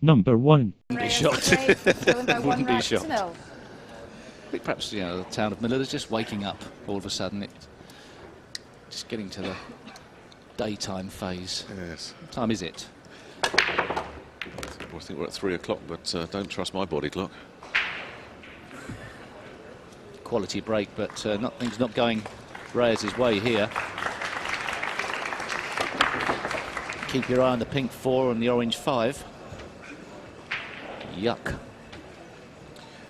number 1. Wouldn't be shocked. Wouldn't be shocked. I think perhaps, you know, the town of Millard is just waking up all of a sudden. It's just getting to the daytime phase. Yes. What time is it? I think we're at 3 o'clock, but don't trust my body clock. Quality break, but things not going Reyes' way here. Keep your eye on the pink 4 and the orange 5. Yuck.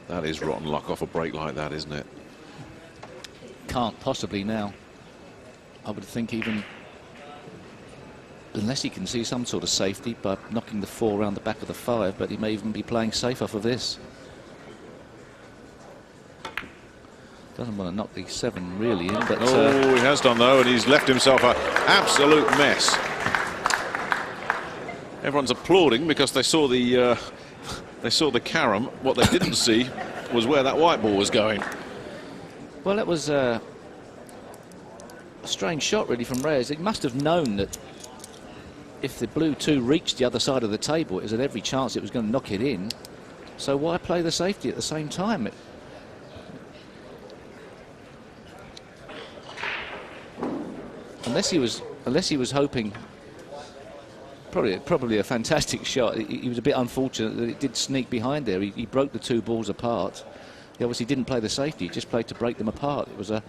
That is rotten luck off a break like that, isn't it? Can't possibly now. I would think even unless he can see some sort of safety by knocking the 4 around the back of the 5, but he may even be playing safe off of this. Doesn't want to knock the 7 really in, but he has done though, and he's left himself an absolute mess. Everyone's applauding because they saw the carom. What they didn't see was where that white ball was going. Well, that was a strange shot really from Reyes. He must have known that if the blue 2 reached the other side of the table, it was at every chance it was going to knock it in. So why play the safety at the same time? Unless he was hoping. Probably a fantastic shot. He was a bit unfortunate that it did sneak behind there. He broke the 2 balls apart. He obviously didn't play the safety. He just played to break them apart. It was a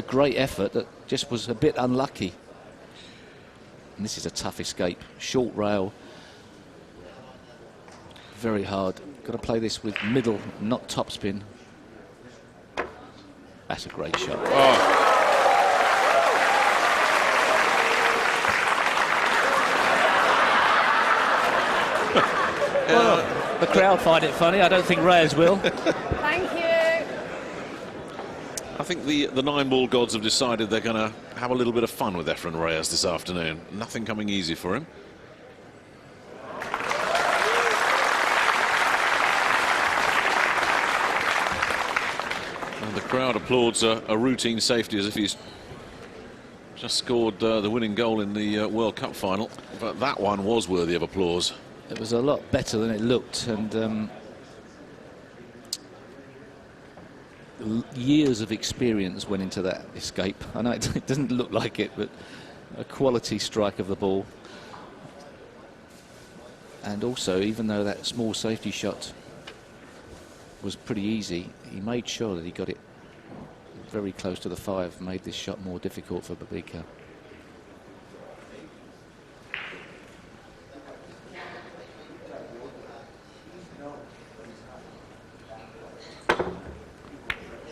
great effort that just was a bit unlucky. And this is a tough escape. Short rail. Very hard. Got to play this with middle, not topspin. That's a great shot. Oh. Well, the crowd find it funny. I don't think Reyes will. Thank you. I think the 9-ball gods have decided they're going to have a little bit of fun with Efren Reyes this afternoon. Nothing coming easy for him. And the crowd applauds a routine safety as if he's just scored the winning goal in the World Cup final. But that one was worthy of applause. It was a lot better than it looked, and years of experience went into that escape. I know it doesn't look like it, but a quality strike of the ball. And also, even though that small safety shot was pretty easy, he made sure that he got it very close to the 5, made this shot more difficult for Babika.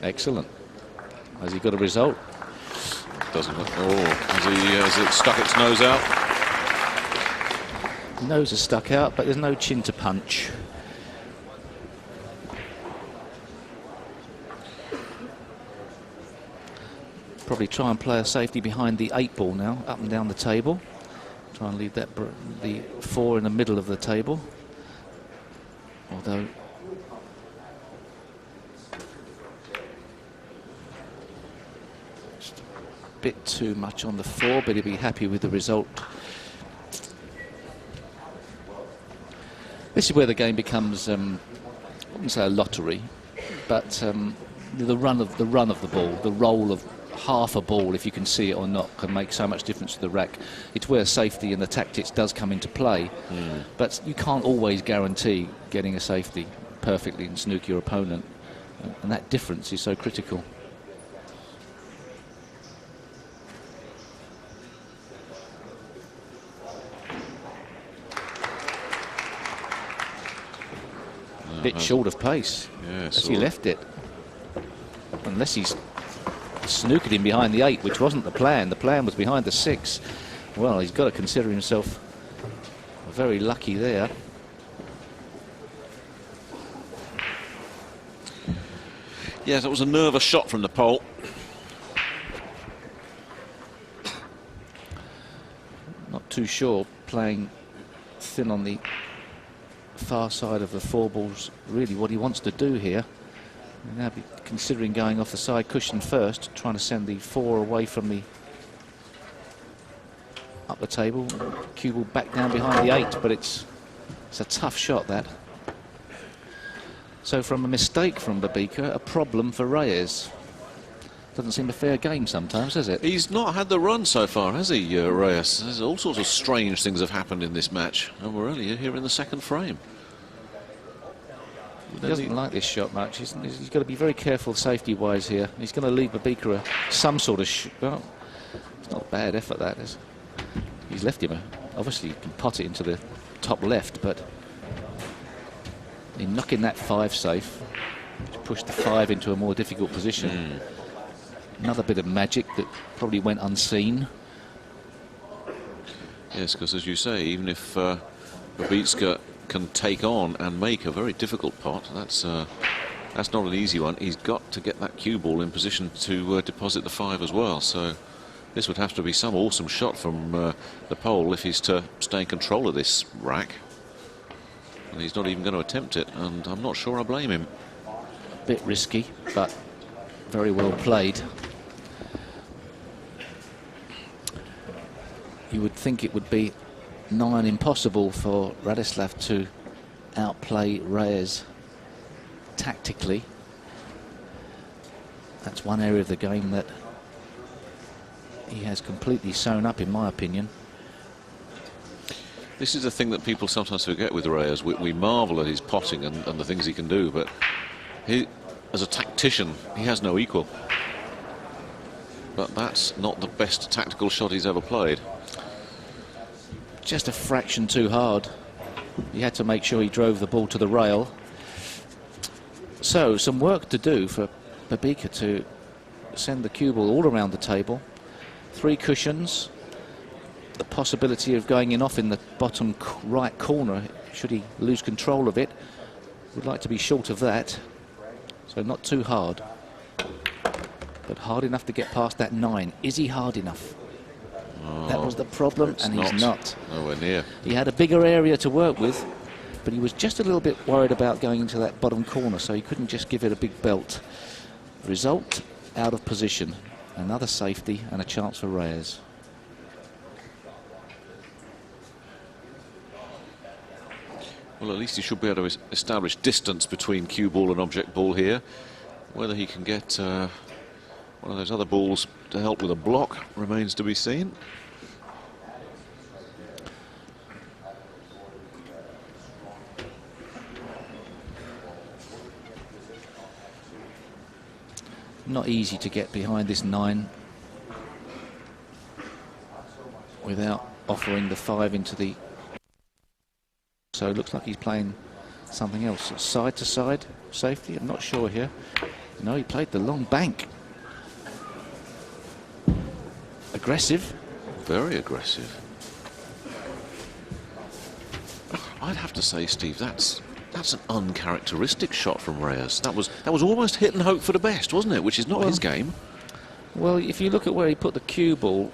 Excellent. Has he got a result? Doesn't look. Oh, has it stuck its nose out? Nose is stuck out, but there's no chin to punch. Probably try and play a safety behind the 8-ball now, up and down the table. Try and leave that the 4 in the middle of the table. Although bit too much on the 4, but he'll be happy with the result. This is where the game becomes, I wouldn't say a lottery, but the run of the ball, the roll of half a ball, if you can see it or not, can make so much difference to the rack. It's where safety and the tactics does come into play, but you can't always guarantee getting a safety perfectly and snook your opponent, and that difference is so critical. Bit short of pace, as he left it. Unless he's snooked him behind the 8, which wasn't the plan. The plan was behind the 6. Well, he's got to consider himself very lucky there. Yes, it was a nervous shot from the pole. Not too sure, playing thin on the far side of the 4 balls, really what he wants to do here. He'll now be considering going off the side cushion first, trying to send the 4 away from the up the table, cue ball back down behind the 8, but it's It's a tough shot, that. So from a mistake from Babika, a problem for Reyes. Doesn't seem a fair game sometimes, does it? He's not had the run so far, has he, Reyes? There's all sorts of strange things have happened in this match, and we're only here in the second frame. He doesn't like this shot much. He's got to be very careful safety-wise here. He's going to leave Babika some sort of... well, it's not a bad effort, that is. He's left him obviously you can pot it into the top left, but in knocking that 5 safe, to push the 5 into a more difficult position. Another bit of magic that probably went unseen. Yes, because as you say, even if Babika can take on and make a very difficult pot, that's not an easy one. He's got to get that cue ball in position to deposit the 5 as well. So this would have to be some awesome shot from the pole if he's to stay in control of this rack. And he's not even going to attempt it, and I'm not sure I blame him. A bit risky, but very well played. You would think it would be nigh impossible for Radislav to outplay Reyes tactically. That's one area of the game that he has completely sewn up, in my opinion. This is the thing that people sometimes forget with Reyes. We marvel at his potting and the things he can do, but he, as a tactician, he has no equal. But that's not the best tactical shot he's ever played. Just a fraction too hard. He had to make sure he drove the ball to the rail. So some work to do for Babika to send the cue ball all around the table. 3 cushions. The possibility of going in off in the bottom right corner should he lose control of it. Would like to be short of that. So not too hard, but hard enough to get past that 9. Is he hard enough? Oh, that was the problem, and he's not. Nowhere near. He had a bigger area to work with, but he was just a little bit worried about going into that bottom corner, so he couldn't just give it a big belt. Result, out of position. Another safety and a chance for Reyes. Well, at least he should be able to establish distance between cue ball and object ball here. Whether he can get one of those other balls to help with a block remains to be seen. Not easy to get behind this 9 without offering the 5 into the... So it looks like he's playing something else. Side to side safety, I'm not sure here. No, he played the long bank. Aggressive. Very aggressive. I'd have to say, Steve, that's an uncharacteristic shot from Reyes. That was almost hit and hope for the best, wasn't it? Which is not his game. Well, if you look at where he put the cue ball,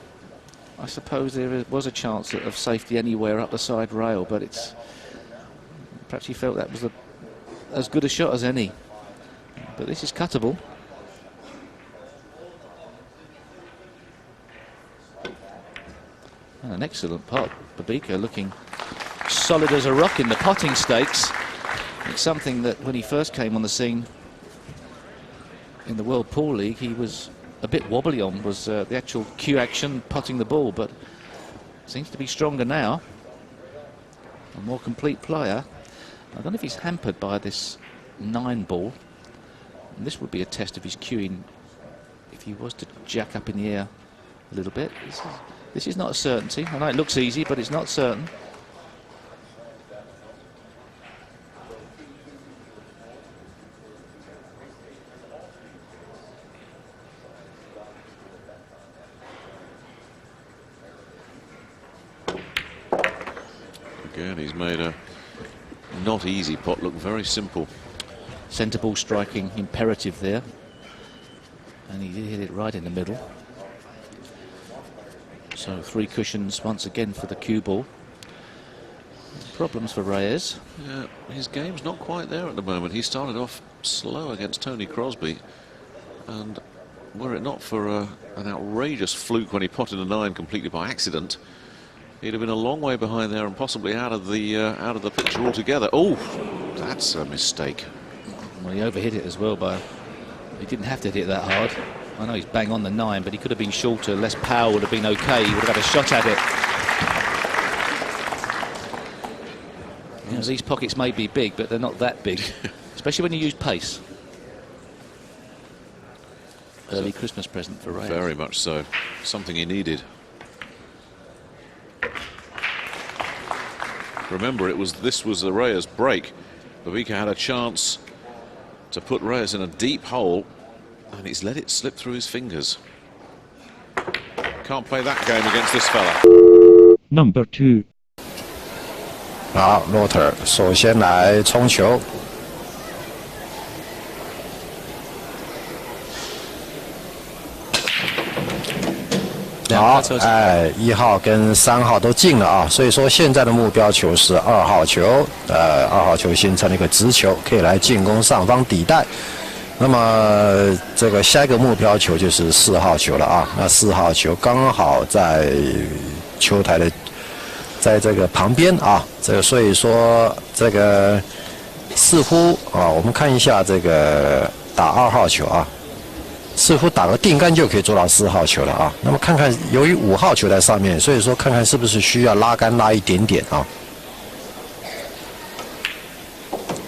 I suppose there was a chance of safety anywhere up the side rail, but it's perhaps he felt that was as good a shot as any. But this is cuttable. And an excellent pot. Babika looking solid as a rock in the potting stakes. It's something that when he first came on the scene in the World Pool League, he was a bit wobbly on, was the actual cue action, potting the ball, but seems to be stronger now. A more complete player. I don't know if he's hampered by this 9 ball. And this would be a test of his cueing if he was to jack up in the air a little bit. This is not a certainty. I know it looks easy, but it's not certain. Again, he's made a not easy pot look very simple. Centre ball striking imperative there. And he did hit it right in the middle. So 3 cushions once again for the cue ball. Problems for Reyes. Yeah, his game's not quite there at the moment. He started off slow against Tony Crosby, and were it not for an outrageous fluke when he potted a 9 completely by accident, he'd have been a long way behind there and possibly out of the picture altogether. Oh, that's a mistake. Well, he overhit it as well, but he didn't have to hit it that hard. I know he's bang on the 9, but he could have been shorter. Less power would have been okay. He would have had a shot at it. You know, these pockets may be big, but they're not that big, especially when you use pace. Early Christmas present for Reyes. Very much so. Something he needed. Remember, this was the Reyes break. Babika had a chance to put Reyes in a deep hole, and he's let it slip through his fingers. Can't play that game against this fella. Number 2. 好，洛特尔首先来冲球。好，哎，1号跟3号都进了啊，所以说现在的目标球是2号球，2号球形成了一个直球，可以来进攻上方底袋。那么这个下一个目标球就是4号球了啊，那4号球刚好在球台的，在这个旁边啊，这个所以说这个似乎啊，我们看一下这个打2号球啊。似乎打个定杆就可以做到4号球了啊。那么看看，由于5号球在上面，所以说看看是不是需要拉杆拉一点点啊。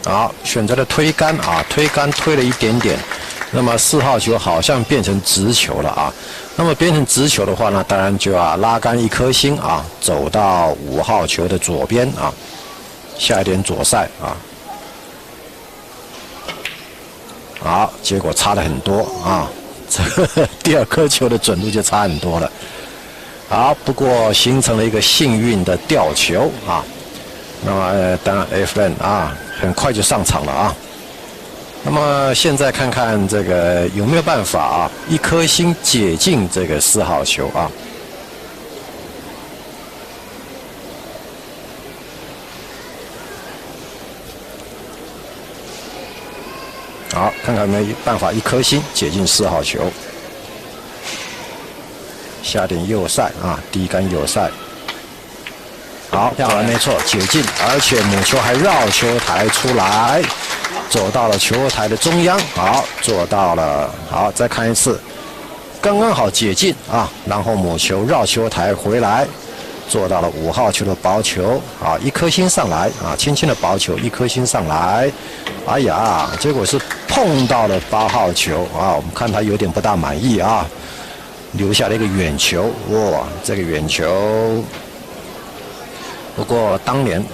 好，选择了推杆啊，推杆推了一点点。那么4号球好像变成直球了啊。那么变成直球的话呢，当然就要拉杆1颗星啊，走到5号球的左边啊，下一点左塞啊。好，结果差了很多啊。这个第2颗球的准度就差很多了。好，不过形成了一个幸运的吊球啊。那么当然 Efren 啊，很快就上场了啊。那么现在看看这个有没有办法啊，1颗星解进这个4号球啊。好，看看有没有办法1颗星解进4号球，下点右塞啊，低杆右塞。好，果然没错，解进，而且母球还绕球台出来，走到了球台的中央。好，做到了。好，再看一次，刚刚好解进啊，然后母球绕球台回来。做到了5号球的薄球，啊，1颗星上来啊，轻轻的薄球，1颗星上来，哎呀，结果是碰到了8号球啊，我们看他有点不大满意啊，留下了一个远球，哇，这个远球，不过当年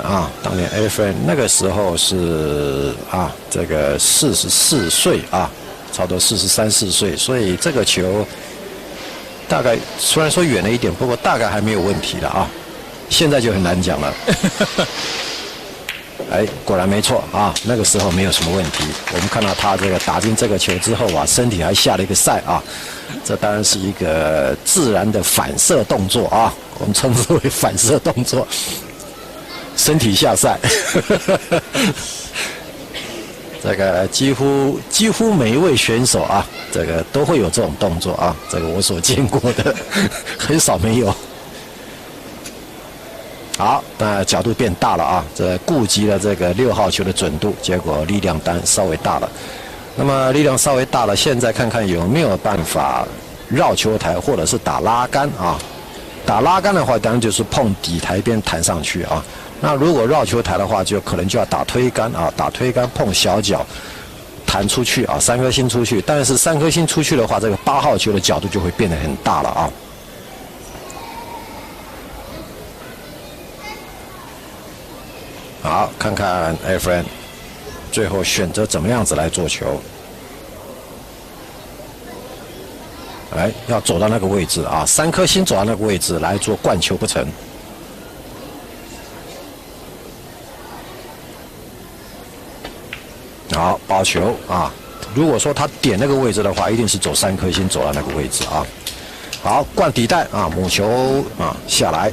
Efren 那个时候是啊，这个44岁啊，差不多43、4岁，所以这个球。大概虽然说远了一点，不过大概还没有问题了啊。现在就很难讲了。哎，果然没错啊，那个时候没有什么问题。我们看到他这个打进这个球之后啊，身体还下了一个塞啊，这当然是一个自然的反射动作啊，我们称之为反射动作，身体下塞。这个几乎每一位选手啊，这个都会有这种动作啊，这个我所见过的很少没有。好，那角度变大了啊，这顾及了这个6号球的准度，结果力量单稍微大了。那么力量稍微大了，现在看看有没有办法绕球台或者是打拉杆啊。打拉杆的话，当然就是碰底台边弹上去啊。那如果绕球台的话，就可能就要打推杆啊，打推杆碰小脚弹出去啊，3颗星出去。但是3颗星出去的话，这个8号球的角度就会变得很大了啊。好，看看 Efren 最后选择怎么样子来做球。哎，要走到那个位置啊，3颗星走到那个位置来做灌球不成。好，包球啊！如果说他点那个位置的话，一定是走3颗星走到那个位置啊。好，灌底袋啊，母球啊下来。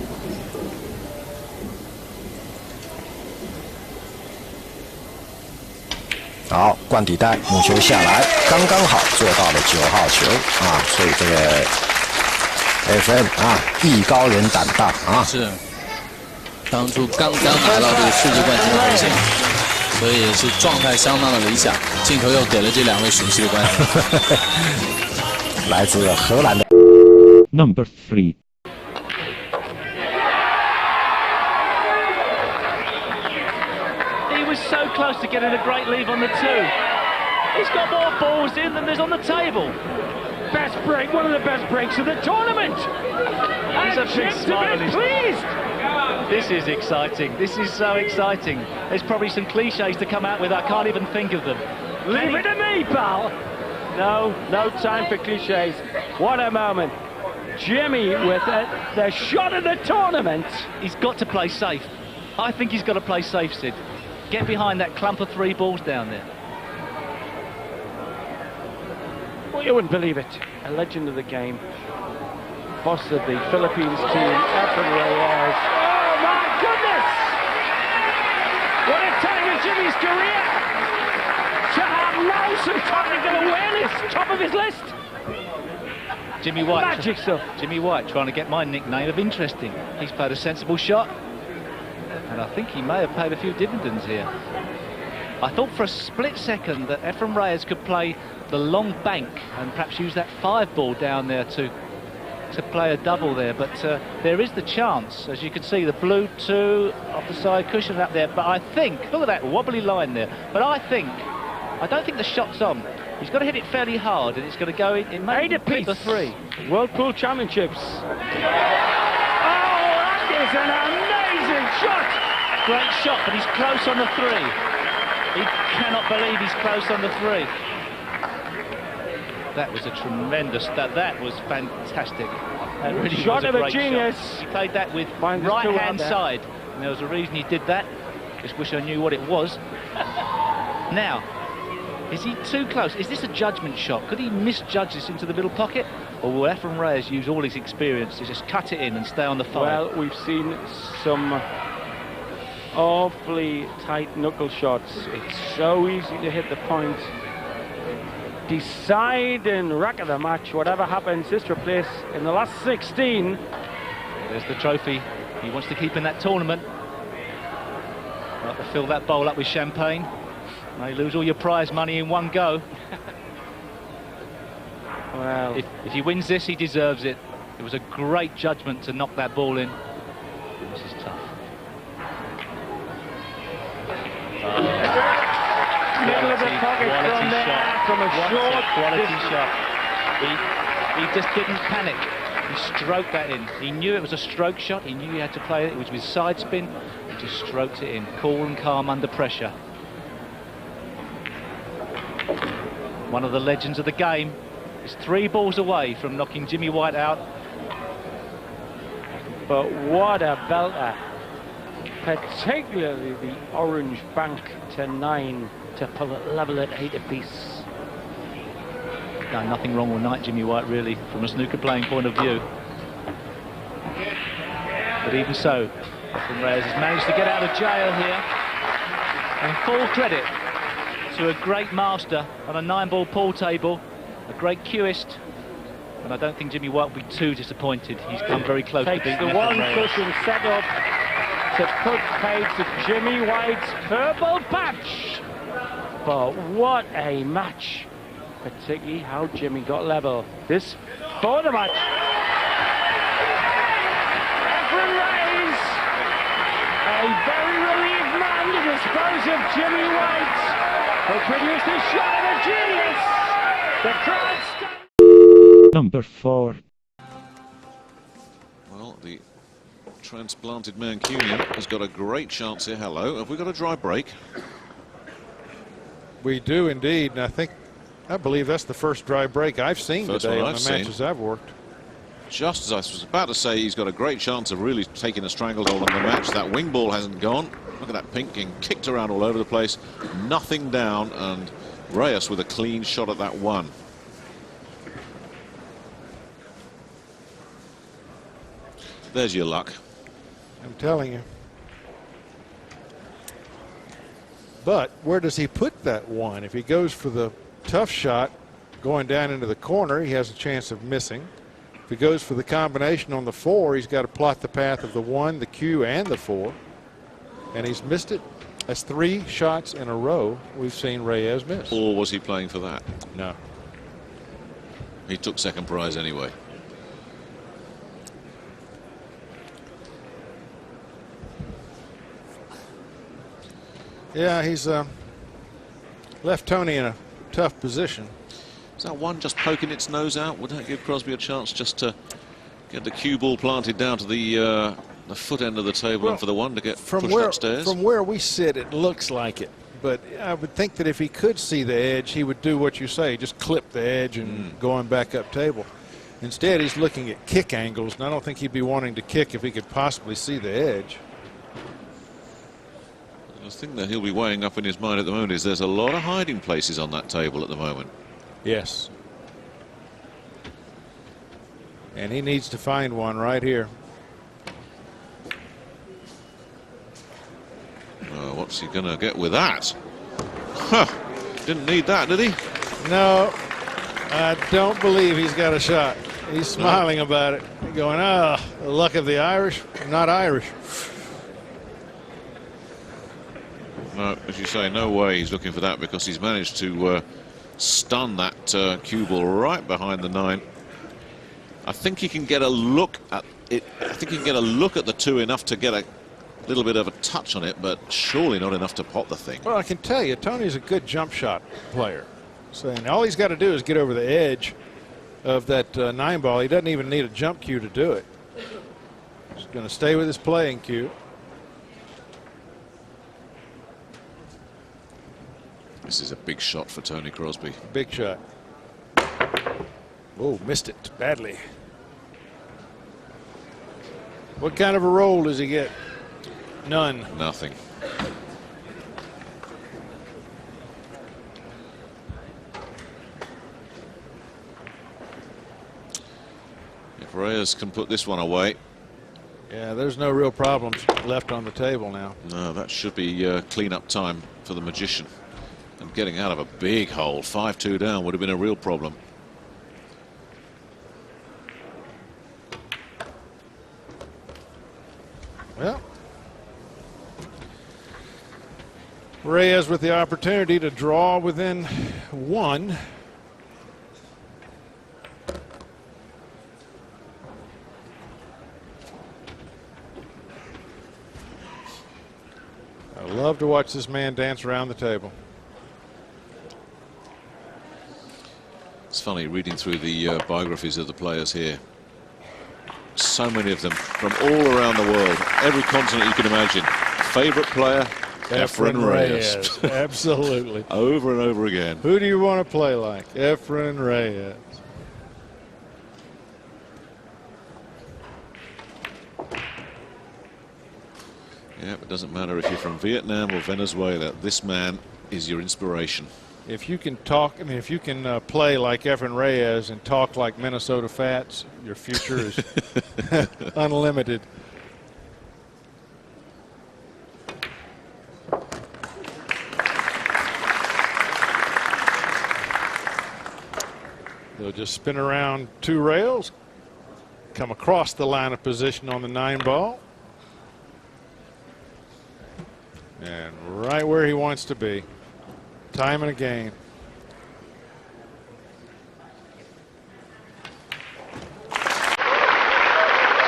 好，灌底袋，母球下来，刚刚好做到了9号球啊！所以这个 Efren 啊，艺高人胆大啊。是。当初刚刚拿到这个世界冠军的头衔，所以也是状态相当的理想。镜头又给了这2位熟悉的冠军，来自荷兰的 Number 3. He was so close to getting a great lead on the 2. He's got more balls in than there's on the table. Best break, one of the best breaks of the tournament. He's a big smile on his pleased. This is exciting. This is so exciting. There's probably some cliches to come out with. I can't even think of them. Leave it to me, pal. No time for cliches. What a moment. Jimmy with the shot of the tournament. He's got to play safe. I think he's got to play safe, Sid. Get behind that clump of 3 balls down there. Well, you wouldn't believe it. A legend of the game. Boss of the Philippines team, Efren Reyes. Oh my goodness! What a time in Jimmy's career! To have now some technical awareness, top of his list. Jimmy White. Magic stuff. Jimmy White trying to get my nickname of interesting. He's played a sensible shot. And I think he may have paid a few dividends here. I thought for a split second that Efren Reyes could play the long bank and perhaps use that 5 ball down there to play a double there, but there is the chance, as you can see, the blue 2 off the side cushion up there. But I think, look at that wobbly line there. But I don't think the shot's on. He's got to hit it fairly hard, and it's going to go in. It may hit the 3. World Pool Championships. Oh, that is an amazing shot. Great shot, but he's close on the 3. He cannot believe he's close on the 3. That was a tremendous, that was fantastic. That really shot was of a genius. Shot. He played that with right-hand side, and there was a reason he did that. Just wish I knew what it was. Now, is he too close? Is this a judgment shot? Could he misjudge this into the middle pocket? Or will Efren Reyes use all his experience to just cut it in and stay on the 5? Well, we've seen some awfully tight knuckle shots. It's so easy to hit the point. Decide in rack of the match, whatever happens, this took place in the last 16. There's the trophy he wants to keep in that tournament. Like to fill that bowl up with champagne. May lose all your prize money in one go. Well, if he wins this, he deserves it. It was a great judgment to knock that ball in. This is tough. middle of the pocket from there, from a short quality shot. He just didn't panic. He stroked that in. He knew it was a stroke shot. He knew he had to play it. It was with side spin. He just stroked it in. Cool and calm under pressure. One of the legends of the game is 3 balls away from knocking Jimmy White out. But what a belter. Particularly the orange bank to 9 to pull it level at 8 apiece. No, nothing wrong all night, Jimmy White, really, from a snooker playing point of view. But even so, Efren Reyes has managed to get out of jail here. And full credit to a great master on a 9-ball pool table, a great cueist. And I don't think Jimmy White will be too disappointed. He's come very close to beating the one cushion set up to put paid to Jimmy White's purple patch. But what a match, particularly how Jimmy got level. This for the match. Efren Reyes, a very relieved man to dispose of Jimmy White, who produced a shot of a genius. The crowd Number 4. Well, the transplanted Mancunian has got a great chance here. Hello, have we got a dry break? We do indeed, and I believe that's the first dry break I've seen today on the matches I've worked. Just as I was about to say, he's got a great chance of really taking a stranglehold on the match. That wing ball hasn't gone. Look at that pink getting kicked around all over the place. Nothing down, and Reyes with a clean shot at that one. There's your luck. I'm telling you. But where does he put that one? If he goes for the tough shot going down into the corner, he has a chance of missing. If he goes for the combination on the 4, he's got to plot the path of the 1, the Q, and the 4. and he's missed it. That's 3 shots in a row we've seen Reyes miss. Or was he playing for that? No. He took second prize anyway. Yeah, he's left Tony in a tough position. Is that one just poking its nose out? Would that give Crosby a chance just to get the cue ball planted down to the foot end of the table, and for the one to get pushed upstairs? From where we sit, it looks like it. But I would think that if he could see the edge, he would do what you say, just clip the edge and going back up table. Instead, he's looking at kick angles, and I don't think he'd be wanting to kick if he could possibly see the edge. The thing that he'll be weighing up in his mind at the moment is there's a lot of hiding places on that table at the moment. Yes. And he needs to find one right here. What's he going to get with that? Huh. Didn't need that, did he? No, I don't believe he's got a shot. He's smiling about it, going, the luck of the Irish. I'm not Irish. No, as you say, no way he's looking for that, because he's managed to stun that cue ball right behind the 9. I think he can get a look at it. I think he can get a look at the 2 enough to get a little bit of a touch on it, but surely not enough to pop the thing. Well, I can tell you, Tony's a good jump shot player. So, and all he's got to do is get over the edge of that 9 ball. He doesn't even need a jump cue to do it. He's going to stay with his playing cue. This is a big shot for Tony Crosby. Big shot. Oh, missed it badly. What kind of a roll does he get? None. Nothing. If Reyes can put this one away. Yeah, there's no real problems left on the table now. No, that should be clean-up time for the Magician. And getting out of a big hole, 5-2 down, would have been a real problem. Well, Reyes with the opportunity to draw within 1. I love to watch this man dance around the table. It's funny reading through the biographies of the players here. So many of them from all around the world, every continent you can imagine. Favorite player, Efren Reyes. Absolutely. Over and over again. Who do you want to play like? Efren Reyes. Yeah, it doesn't matter if you're from Vietnam or Venezuela. This man is your inspiration. If you can talk, I mean, if you can play like Efren Reyes and talk like Minnesota Fats, your future is unlimited. They'll just spin around 2 rails, come across the line of position on the 9 ball, and right where he wants to be. Time and again.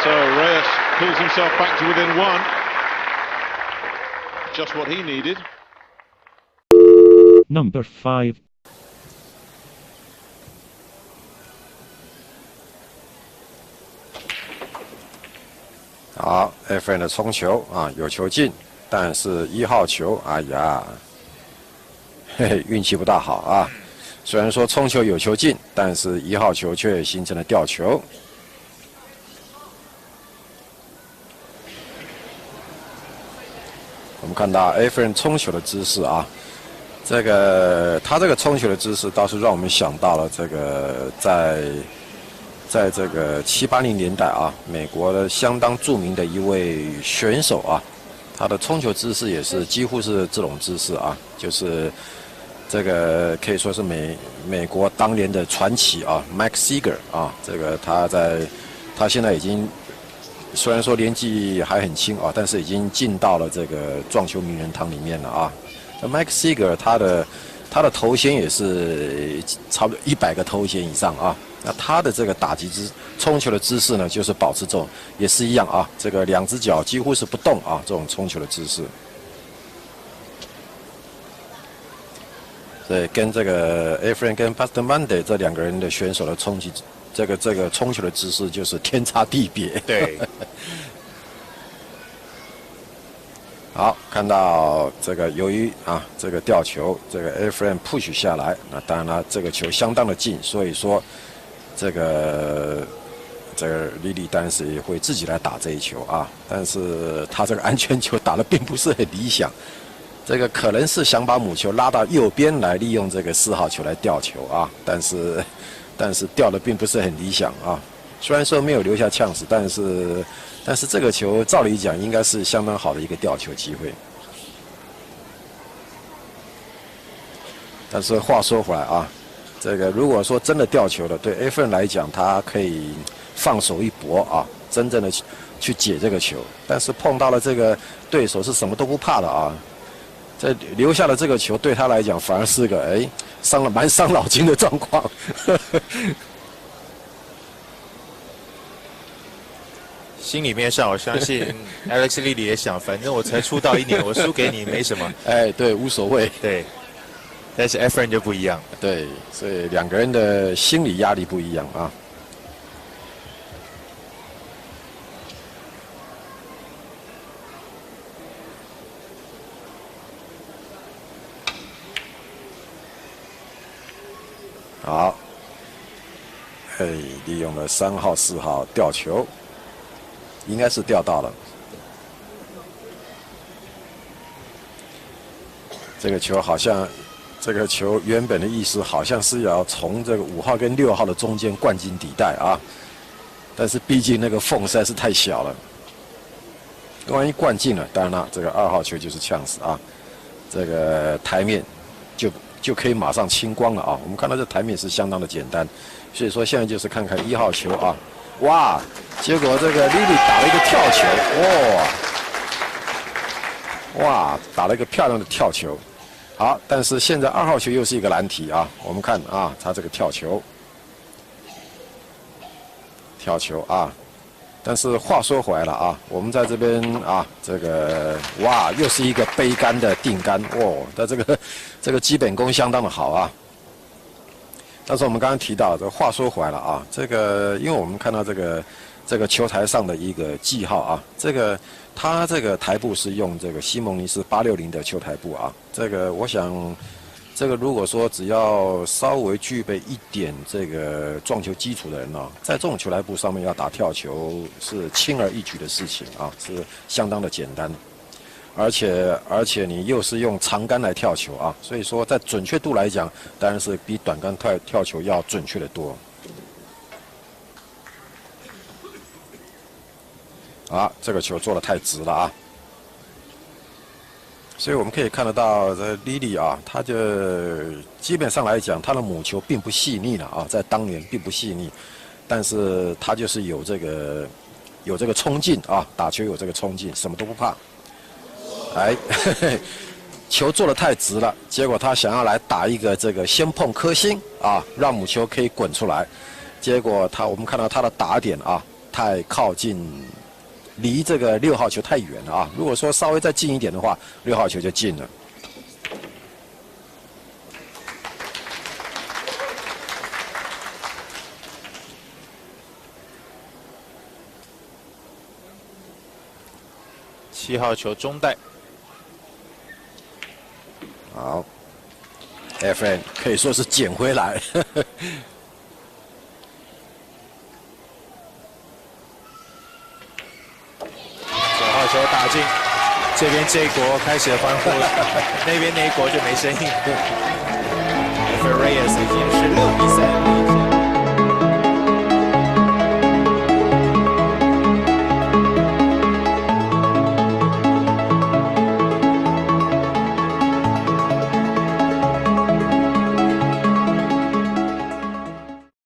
So Reyes pulls himself back to within 1. Just what he needed. Number 5.好 ，Efren 的冲球啊，有球进，但是1号球，哎呀。嘿嘿，运气不大好啊！虽然说冲球有球进，但是1号球却形成了吊球。我们看到 Efren 冲球的姿势啊，他这个冲球的姿势倒是让我们想到了这个在这个70、80年代啊，美国的相当著名的一位选手啊，他的冲球姿势也是几乎是这种姿势啊，就是。这个可以说是美国当年的传奇啊 ，Max Seeger 啊，这个他现在已经虽然说年纪还很轻啊，但是已经进到了这个撞球名人堂里面了啊。那 Mike Seeger 他的头衔也是差不多100个头衔以上啊。那他的这个打击冲球的姿势呢，就是保持这种也是一样啊，这个2只脚几乎是不动啊，这种冲球的姿势。所以跟这个 Efren 跟 Bustamante 这2个人的选手的这个冲球的姿势就是天差地别。对。好，看到这个由于啊这个吊球，这个 Efren push 下来，那当然了，这个球相当的近，所以说这个莉莉当然是会自己来打这一球啊，但是他这个安全球打得并不是很理想。这个可能是想把母球拉到右边来，利用这个4号球来吊球啊，但是吊的并不是很理想啊。虽然说没有留下呛死，但是这个球照理讲应该是相当好的一个吊球机会。但是话说回来啊，这个如果说真的吊球了，对 Efren 来讲，他可以放手一搏啊，真正的去解这个球。但是碰到了这个对手是什么都不怕的啊。这留下了这个球对他来讲反而是个蛮伤脑筋的状况。心里面上，我相信 Alex Lilly 也想，反正我才出道1年，我输给你没什么。对，无所谓。对，但是 Efren 就不一样。对，所以2个人的心理压力不一样啊。好，利用了3号、4号吊球，应该是吊到了。这个球好像，这个球原本的意思好像是要从这个5号跟6号的中间灌进底袋啊，但是毕竟那个缝实在是太小了，万一灌进了，当然了，这个2号球就是呛死啊，这个台面就可以马上清光了啊！我们看到这台面是相当的简单，所以说现在就是看看1号球啊，哇！结果这个莉莉打了一个跳球，哇，打了一个漂亮的跳球。好，但是现在2号球又是一个难题啊！我们看啊，他这个跳球啊，但是话说回来了啊，我们在这边啊，这个哇，又是一个背杆的定杆，那这个基本功相当的好啊。但是我们刚刚提到，这个话说回来了啊，这个因为我们看到这个球台上的一个记号啊，它这个台布是用这个西蒙尼斯860的球台布啊，这个我想。这个如果说只要稍微具备一点这个撞球基础的人呢，在这种球台布上面要打跳球是轻而易举的事情啊，是相当的简单，而且你又是用长杆来跳球啊，所以说在准确度来讲，当然是比短杆跳球要准确的多。啊，这个球做得太直了啊！所以我们可以看得到，这莉莉啊，她就基本上来讲，她的母球并不细腻了啊，在当年并不细腻，但是她就是有这个冲劲啊，打球有这个冲劲，什么都不怕。球做得太直了，结果她想要来打一个这个先碰颗星啊，让母球可以滚出来，结果我们看到她的打点啊，太靠近。离这个6号球太远了啊！如果说稍微再近一点的话，6号球就进了。7号球中带，好 ，Efren 可以说是捡回来。球打进，这边这一国开始欢呼了，那边那一国就没声音。Efren Reyes 已经是6比3。